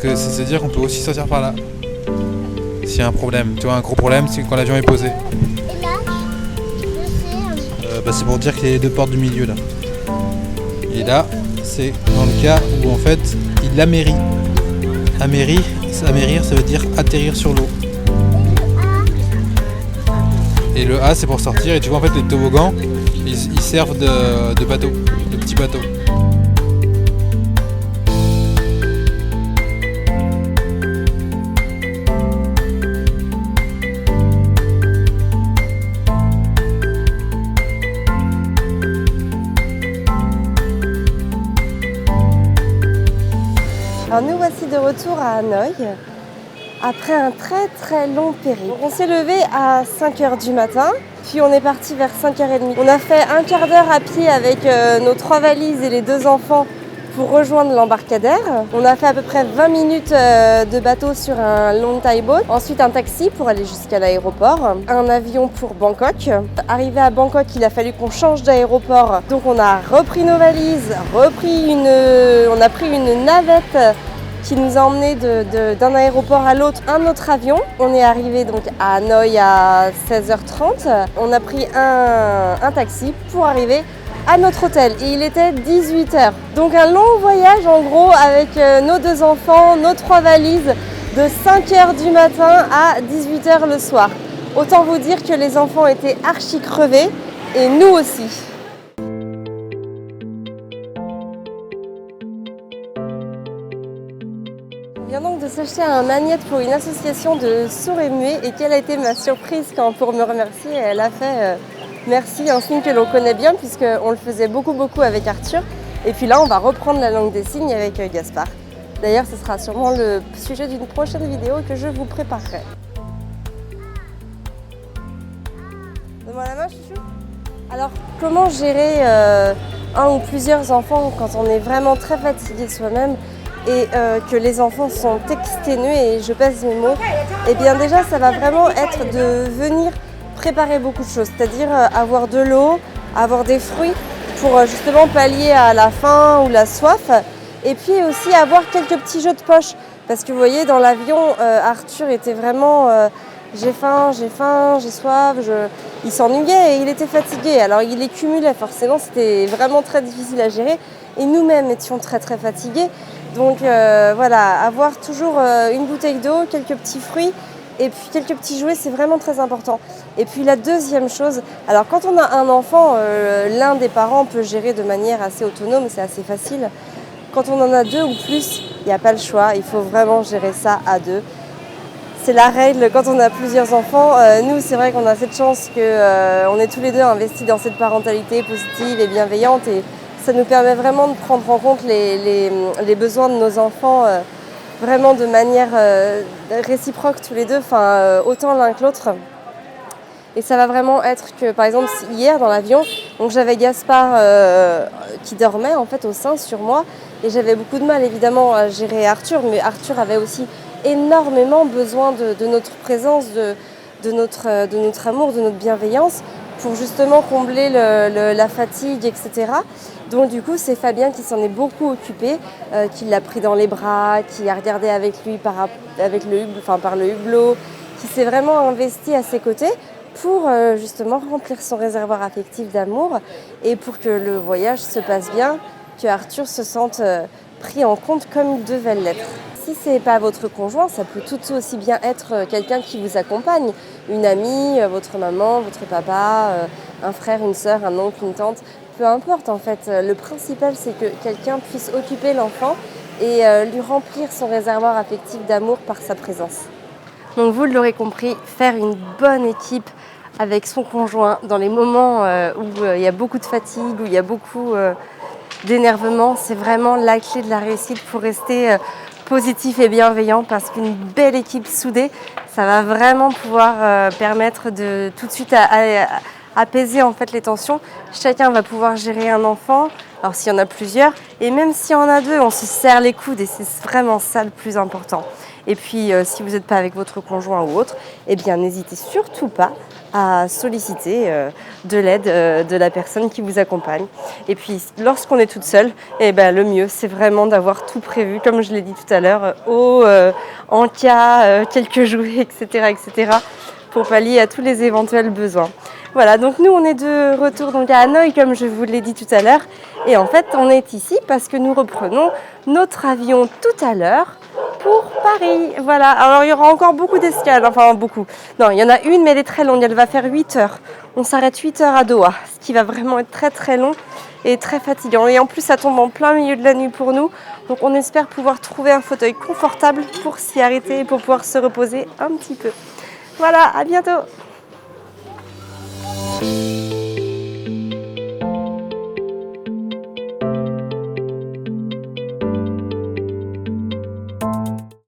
que c'est se dire qu'on peut aussi sortir par là. S'il y a un problème, tu vois, un gros problème, c'est quand l'avion est posé. Et là, C'est pour dire qu'il y a les deux portes du milieu là. Et là, c'est dans le cas où en fait, il amérit. Amérir, ça veut dire atterrir sur l'eau. Et le A, c'est pour sortir. Et tu vois, en fait, les toboggans, ils servent de bateau, de petits bateaux. Alors nous voici de retour à Hanoï, après un très long périple. On s'est levé à 5h du matin, puis on est parti vers 5h30. On a fait un quart d'heure à pied avec nos 3 valises et les 2 enfants pour rejoindre l'embarcadère. On a fait à peu près 20 minutes de bateau sur un long tie boat. Ensuite un taxi pour aller jusqu'à l'aéroport. Un avion pour Bangkok. Arrivé à Bangkok, il a fallu qu'on change d'aéroport. Donc on a repris nos valises, on a pris une navette qui nous a emmenés d'un aéroport à l'autre, un autre avion. On est arrivé donc à Hanoï à 16h30. On a pris un taxi pour arriver à notre hôtel et il était 18h. Donc un long voyage en gros avec nos 2 enfants, nos 3 valises de 5h du matin à 18h le soir. Autant vous dire que les enfants étaient archi crevés et nous aussi. On vient donc de s'acheter un magnète pour une association de sourds et muets et quelle a été ma surprise quand pour me remercier, elle a fait merci, un signe que l'on connaît bien puisqu'on le faisait beaucoup avec Arthur. Et puis là, on va reprendre la langue des signes avec Gaspard. D'ailleurs, ce sera sûrement le sujet d'une prochaine vidéo que je vous préparerai. Donne-moi la main, chouchou. Alors, comment gérer un ou plusieurs enfants quand on est vraiment très fatigué soi-même et que les enfants sont exténués, et je pèse mes mots? Eh bien déjà, ça va vraiment être de venir préparer beaucoup de choses, c'est-à-dire avoir de l'eau, avoir des fruits pour justement pallier à la faim ou la soif, et puis aussi avoir quelques petits jeux de poche, parce que vous voyez dans l'avion, Arthur était vraiment j'ai faim, j'ai soif, il s'ennuyait et il était fatigué, alors il les cumulait forcément, c'était vraiment très difficile à gérer et nous-mêmes étions très fatigués, donc voilà, avoir toujours une bouteille d'eau, quelques petits fruits et puis quelques petits jouets, c'est vraiment très important. Et puis la deuxième chose, alors quand on a un enfant, l'un des parents peut gérer de manière assez autonome, c'est assez facile. Quand on en a 2 ou plus, il n'y a pas le choix, il faut vraiment gérer ça à 2. C'est la règle quand on a plusieurs enfants. Nous, c'est vrai qu'on a cette chance qu'on est tous les 2 investis dans cette parentalité positive et bienveillante et ça nous permet vraiment de prendre en compte les besoins de nos enfants vraiment de manière réciproque tous les 2, autant l'un que l'autre. Et ça va vraiment être que, par exemple, hier dans l'avion, donc j'avais Gaspard qui dormait en fait au sein sur moi et j'avais beaucoup de mal évidemment à gérer Arthur, mais Arthur avait aussi énormément besoin de notre présence, de notre amour, de notre bienveillance pour justement combler la fatigue, etc. Donc du coup, c'est Fabien qui s'en est beaucoup occupé, qui l'a pris dans les bras, qui a regardé avec lui par le hublot, qui s'est vraiment investi à ses côtés pour justement remplir son réservoir affectif d'amour et pour que le voyage se passe bien, que Arthur se sente pris en compte comme il devait l'être. Si ce n'est pas votre conjoint, ça peut tout aussi bien être quelqu'un qui vous accompagne, une amie, votre maman, votre papa, un frère, une sœur, un oncle, une tante, peu importe en fait. Le principal, c'est que quelqu'un puisse occuper l'enfant et lui remplir son réservoir affectif d'amour par sa présence. Donc vous l'aurez compris, faire une bonne équipe avec son conjoint dans les moments où il y a beaucoup de fatigue, où il y a beaucoup d'énervement, c'est vraiment la clé de la réussite pour rester positif et bienveillant, parce qu'une belle équipe soudée, ça va vraiment pouvoir permettre de tout de suite apaiser en fait les tensions. Chacun va pouvoir gérer un enfant, alors s'il y en a plusieurs, et même s'il y en a 2, on se serre les coudes et c'est vraiment ça le plus important. Et puis si vous n'êtes pas avec votre conjoint ou autre, eh bien n'hésitez surtout pas à solliciter de l'aide de la personne qui vous accompagne. Et puis lorsqu'on est toute seule, le mieux c'est vraiment d'avoir tout prévu, comme je l'ai dit tout à l'heure, en cas, quelques jouets, etc., pour pallier à tous les éventuels besoins. Voilà, donc nous on est de retour donc à Hanoï, comme je vous l'ai dit tout à l'heure, et en fait on est ici parce que nous reprenons notre avion tout à l'heure pour Paris. Voilà, alors il y aura encore beaucoup d'escales, enfin beaucoup. Non, il y en a une mais elle est très longue, elle va faire 8 heures. On s'arrête 8 heures à Doha, ce qui va vraiment être très très long et très fatigant. Et en plus ça tombe en plein milieu de la nuit pour nous, donc on espère pouvoir trouver un fauteuil confortable pour s'y arrêter et pour pouvoir se reposer un petit peu. Voilà, à bientôt.